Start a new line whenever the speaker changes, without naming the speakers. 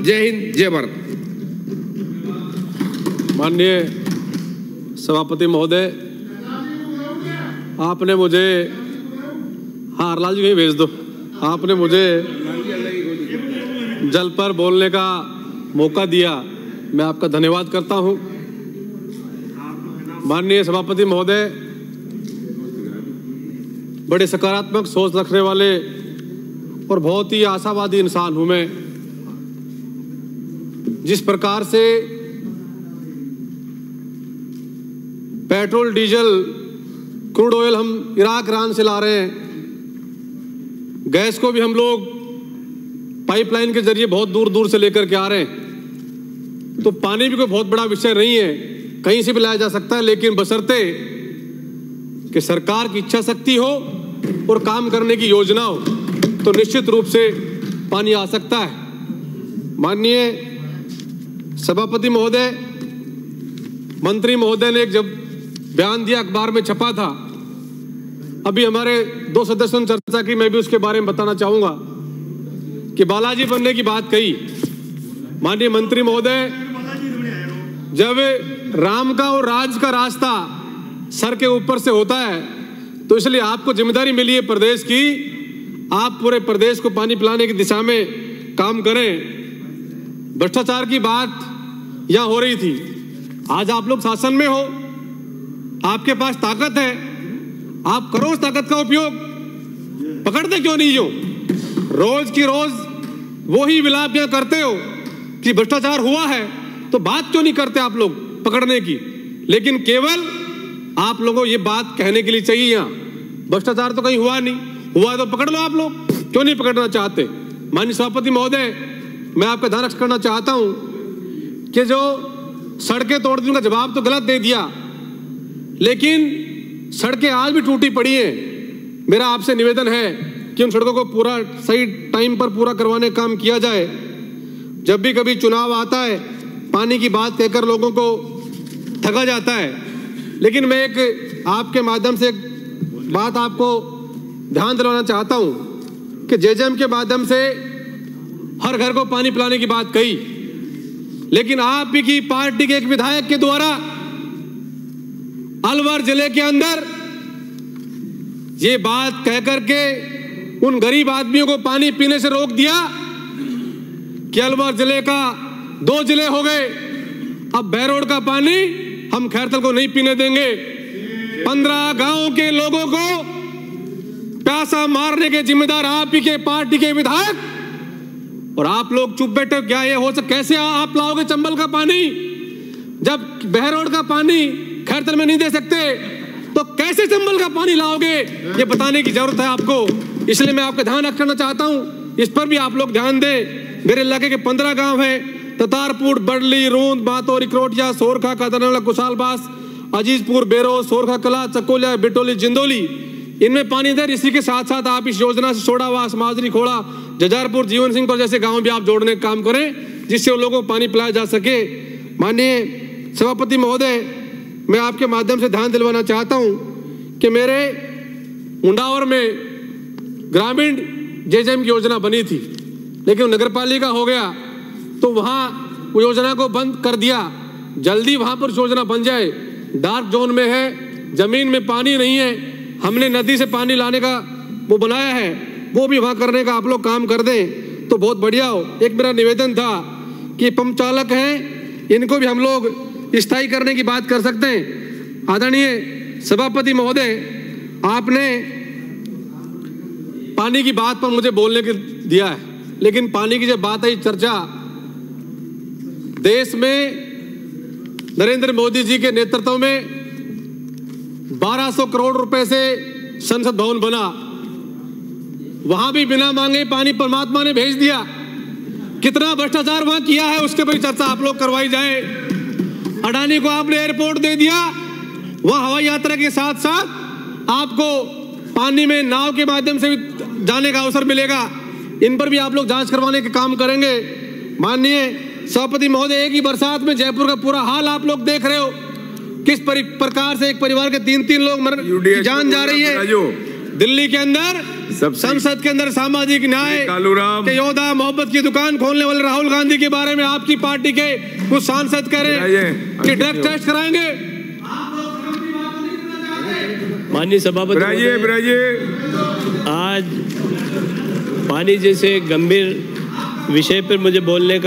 जय हिंद, जय भारत।
माननीय सभापति महोदय, आपने मुझे, हाँ हरलाल जी को भेज दो, आपने मुझे जल पर बोलने का मौका दिया, मैं आपका धन्यवाद करता हूं। माननीय सभापति महोदय, बड़े सकारात्मक सोच रखने वाले और बहुत ही आशावादी इंसान हूं मैं। जिस प्रकार से पेट्रोल, डीजल, क्रूड ऑयल हम इराक, ईरान से ला रहे हैं, गैस को भी हम लोग पाइपलाइन के जरिए बहुत दूर दूर से लेकर के आ रहे हैं, तो पानी भी कोई बहुत बड़ा विषय नहीं है, कहीं से भी लाया जा सकता है, लेकिन बशर्ते कि सरकार की इच्छा शक्ति हो और काम करने की योजना हो तो निश्चित रूप से पानी आ सकता है। माननीय सभापति महोदय, मंत्री महोदय ने एक जब बयान दिया, अखबार में छपा था, अभी हमारे 2 सदस्यों ने चर्चा की, मैं भी उसके बारे में बताना चाहूंगा कि बालाजी बनने की बात कही। माननीय मंत्री महोदय, जब राम का और राज का रास्ता सर के ऊपर से होता है तो इसलिए आपको जिम्मेदारी मिली है प्रदेश की, आप पूरे प्रदेश को पानी पिलाने की दिशा में काम करें। भ्रष्टाचार की बात यहां हो रही थी, आज आप लोग शासन में हो, आपके पास ताकत है, आप करो उस ताकत का उपयोग। पकड़ते क्यों नहीं हो? रोज की रोज वो ही विलाप यहाँ करते हो कि भ्रष्टाचार हुआ है, तो बात क्यों नहीं करते आप लोग पकड़ने की? लेकिन केवल आप लोगों को ये बात कहने के लिए चाहिए, यहाँ भ्रष्टाचार तो कहीं हुआ नहीं, हुआ तो पकड़ लो आप लोग, क्यों नहीं पकड़ना चाहते? माननीय सभापति महोदय, मैं आपका ध्यान रखना चाहता हूं कि जो सड़कें तोड़ दी उनका जवाब तो गलत दे दिया, लेकिन सड़कें आज भी टूटी पड़ी हैं। मेरा आपसे निवेदन है कि उन सड़कों को पूरा सही टाइम पर पूरा करवाने का काम किया जाए। जब भी कभी चुनाव आता है, पानी की बात कहकर लोगों को ठगा जाता है, लेकिन मैं एक आपके माध्यम से एक बात आपको ध्यान दिलाना चाहता हूं कि जेजेएम के माध्यम से हर घर को पानी पिलाने की बात कही, लेकिन आप ही की पार्टी के एक विधायक के द्वारा अलवर जिले के अंदर ये बात कहकर के उन गरीब आदमियों को पानी पीने से रोक दिया कि अलवर जिले का 2 जिले हो गए, अब बहरोड का पानी हम खैरतल को नहीं पीने देंगे। 15 गांवों के लोगों को प्यासा मारने के जिम्मेदार आप ही के पार्टी के विधायक, और आप लोग चुप बैठे। क्या ये हो सकता? कैसे आप लाओगे चंबल का पानी? जब बहरोड का पानी खैरतल में नहीं दे सकते तो कैसे चंबल का पानी लाओगे? ये बताने की जरूरत है आपको। इसलिए मैं आपका ध्यान रखना चाहता हूं, इस पर भी आप लोग ध्यान दें। मेरे इलाके के 15 गांव हैं, ततारपुर, बडली, रूंद, बातौर, इकरोटिया, सोरखा, कादरनाला, कुशालबास, अजीजपुर, बेरो, सोरखा कला, चकोलिया, बिटोली, जिंदोली, इनमें पानी दे। इसी के साथ साथ आप इस योजना से सोडावास, माजरी, खोड़ा, जजारपुर, जीवन सिंहपुर जैसे गांव भी आप जोड़ने का काम करें, जिससे उन लोगों को पानी पिलाया जा सके। माननीय सभापति महोदय, मैं आपके माध्यम से ध्यान दिलवाना चाहता हूं कि मेरे उंडावर में ग्रामीण जेजेएम की योजना बनी थी, लेकिन नगरपालिका हो गया तो वहां वो योजना को बंद कर दिया। जल्दी वहां पर योजना बन जाए। डार्क जोन में है, जमीन में पानी नहीं है, हमने नदी से पानी लाने का वो बनाया है, वो भी वहां करने का आप लोग काम कर दें तो बहुत बढ़िया हो। एक मेरा निवेदन था कि पंप चालक हैं, इनको भी हम लोग स्थायी करने की बात कर सकते हैं। आदरणीय सभापति महोदय, आपने पानी की बात पर मुझे बोलने के दिया है, लेकिन पानी की जब बात आई, चर्चा देश में नरेंद्र मोदी जी के नेतृत्व में 1200 करोड़ रुपए से संसद भवन बना, वहां भी बिना मांगे पानी परमात्मा ने भेज दिया। कितना भ्रष्टाचार वहां किया है उसके पर चर्चा आप लोग करवाई जाए। अडानी को आपने एयरपोर्ट दे दिया, वहां हवाई यात्रा के साथ साथ आपको पानी में नाव के माध्यम से भी जाने का अवसर मिलेगा। इन पर भी आप लोग जांच करवाने के काम करेंगे। माननीय सभापति महोदय, एक ही बरसात में जयपुर का पूरा हाल आप लोग देख रहे हो, किस प्रकार से एक परिवार के 3-3 लोग जान जा रही है। दिल्ली के अंदर संसद के अंदर सामाजिक न्याय के योद्धा, मोहब्बत की दुकान खोलने वाले राहुल गांधी के बारे में आपकी पार्टी के कुछ सांसद कह रहे हैं कि ड्रग टेस्ट कराएंगे।
माननीय सभापति, आज पानी जैसे गंभीर विषय पर मुझे बोलने का